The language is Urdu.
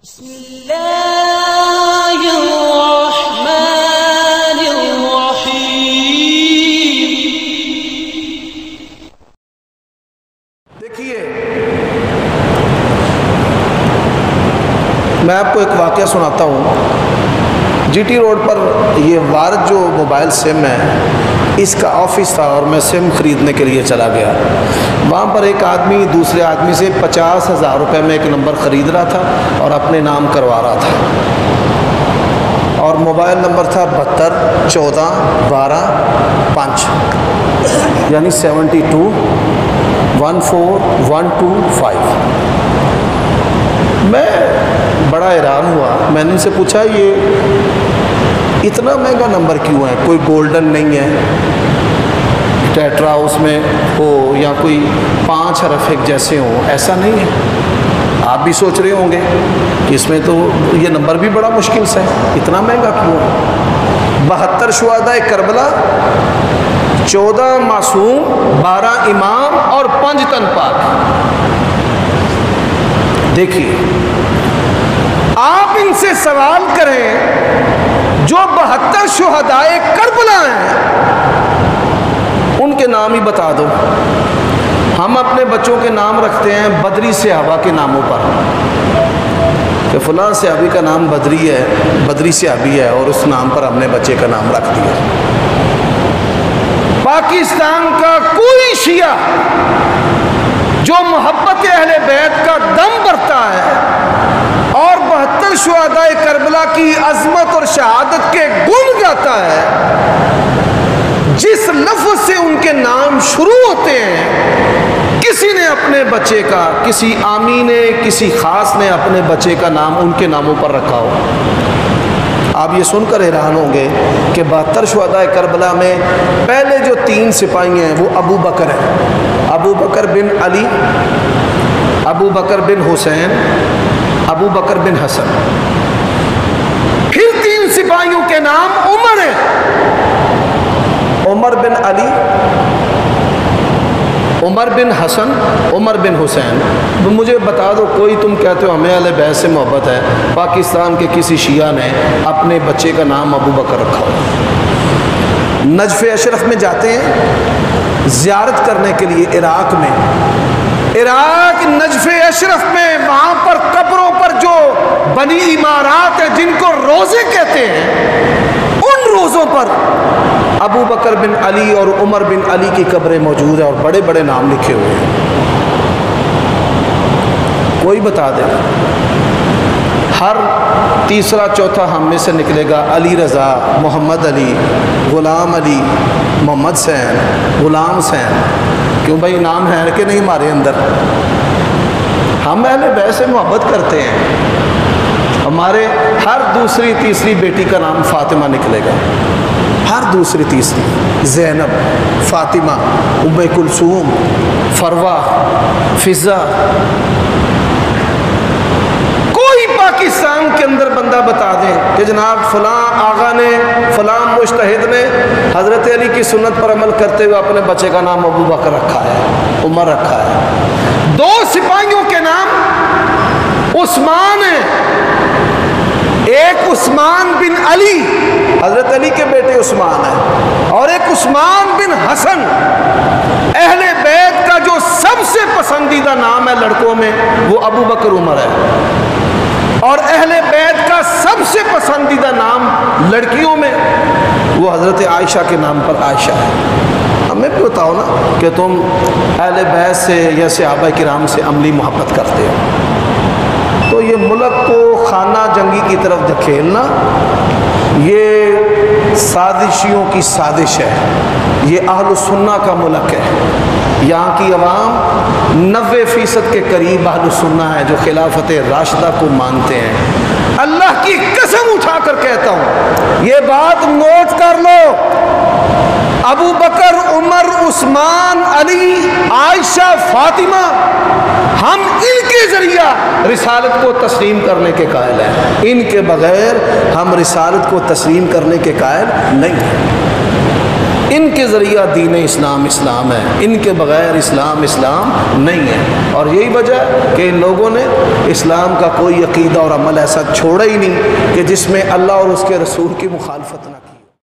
بسم اللہ الرحمن الرحیم۔ دیکھیے، میں آپ کو ایک واقعہ سناتا ہوں۔ جی ٹی روڈ پر یہ وارد جو موبائل سم ہے، اس کا آفس تھا اور میں سم خریدنے کے لیے چلا گیا۔ وہاں پر ایک آدمی دوسرے آدمی سے 50,000 روپے میں ایک نمبر خرید رہا تھا اور اپنے نام کروا رہا تھا، اور موبائل نمبر تھا 721412، یعنی 72141225۔ میں بڑا حیران ہوا۔ میں نے ان سے پوچھا یہ اتنا مہنگا نمبر کیوں ہے؟ کوئی گولڈن نہیں ہے ٹیٹرا اس میں ہو یا کوئی 5 حرف ایک جیسے ہوں، ایسا نہیں ہے۔ آپ بھی سوچ رہے ہوں گے کہ اس میں تو یہ نمبر بھی بڑا مشکل سے ہے، اتنا مہنگا کیوں ہے؟ 72 شہدائے کربلا، 14 معصوم، 12 امام اور 5 تن پاک۔ دیکھیے، آپ ان سے سوال کریں جو 72 شہدائے کربلا ہیں، ان کے نام ہی بتا دو۔ ہم اپنے بچوں کے نام رکھتے ہیں بدری صحابہ کے ناموں پر، کہ فلاں صحابی کا نام بدری ہے، بدری صحابی ہے، اور اس نام پر ہم نے بچے کا نام رکھ دیا۔ پاکستان کا کوئی شیعہ جو محبت اہل بیت کا دم بھرتا ہے اور 72 شہدائے کربلا کی عظمت اور شہادت کے گن گاتا ہے، جس لفظ سے ان کے نام شروع ہوتے ہیں، کسی نے اپنے بچے کا، کسی آمی نے، کسی خاص نے اپنے بچے کا نام ان کے ناموں پر رکھا ہو۔ آپ یہ سن کر حیران ہوں گے کہ 72 شہدائے کربلا میں پہلے جو 3 سپاہی ہیں وہ ابو بکر ہیں، ابو بکر بن علی، ابو بکر بن حسین، ابو بکر بن حسن۔ پھر 3 سپاہیوں کے نام عمر ہیں، عمر بن علی، عمر بن حسن، عمر بن حسین۔ مجھے بتا دو، کوئی تم کہتے ہو ہمیں اہل بیت سے محبت ہے، پاکستان کے کسی شیعہ نے اپنے بچے کا نام ابو بکر رکھا ہو؟ نجف اشرف میں جاتے ہیں زیارت کرنے کے لیے عراق میں، عراق نجف اشرف میں، وہاں پر قبروں پر جو بنی عمارات ہیں جن کو روزے کہتے ہیں، ان روزوں پر ابو بکر بن علی اور عمر بن علی کی قبریں موجود ہیں اور بڑے بڑے نام لکھے ہوئے ہیں۔ کوئی بتا دے، ہر تیسرا چوتھا ہم میں سے نکلے گا علی رضا، محمد علی، غلام علی، محمد حسین، غلام حسین۔ کیوں بھائی، نام ہے کہ نہیں ہمارے اندر؟ ہم اہل بیت سے محبت کرتے ہیں۔ ہمارے ہر دوسری تیسری بیٹی کا نام فاطمہ نکلے گا، ہر دوسری تیسری، زینب، فاطمہ، ام کلثوم، فروہ، فضہ۔ کوئی پاکستان کے اندر بندہ بتا دیں کہ جناب فلاں آغا نے، فلاں مجتہد نے حضرت علی کی سنت پر عمل کرتے ہوئے اپنے بچے کا نام ابو بکر رکھا ہے، عمر رکھا ہے۔ 2 سپاہیوں کے نام عثمان ہیں، ایک عثمان بن علی، حضرت علی کے بیٹے عثمان ہیں، اور ایک عثمان بن حسن۔ اہل بیت کا جو سب سے پسندیدہ نام ہے لڑکوں میں وہ ابو بکر عمر ہے، اور اہل بیت کا سب سے پسندیدہ نام لڑکیوں میں وہ حضرت عائشہ کے نام پر عائشہ ہے۔ ہمیں بھی بتاؤ نا کہ تم اہل بیت سے یا صحابہ کرام سے عملی محبت کرتے ہو۔ تو یہ ملک کو خانہ جنگی کی طرف دھکیلنا، یہ سازشیوں کی سازش ہے۔ یہ اہل السنہ کا ملک ہے، یہاں کی عوام 90% کے قریب اہل السنہ ہے جو خلافت راشدہ کو مانتے ہیں۔ اللہ کی قسم اٹھا کر کہتا ہوں، یہ بات نوٹ کر لو، ابو بکر، عمر، عثمان، علی، عائشہ، فاطمہ، ہم ان کے ذریعہ رسالت کو تسلیم کرنے کے قائل ہیں، ان کے بغیر ہم رسالت کو تسلیم کرنے کے قائل نہیں ہیں۔ ان کے ذریعہ دین اسلام اسلام ہے، ان کے بغیر اسلام اسلام نہیں ہے۔ اور یہی وجہ ہے کہ ان لوگوں نے اسلام کا کوئی عقیدہ اور عمل ایسا چھوڑا ہی نہیں کہ جس میں اللہ اور اس کے رسول کی مخالفت نہ کی۔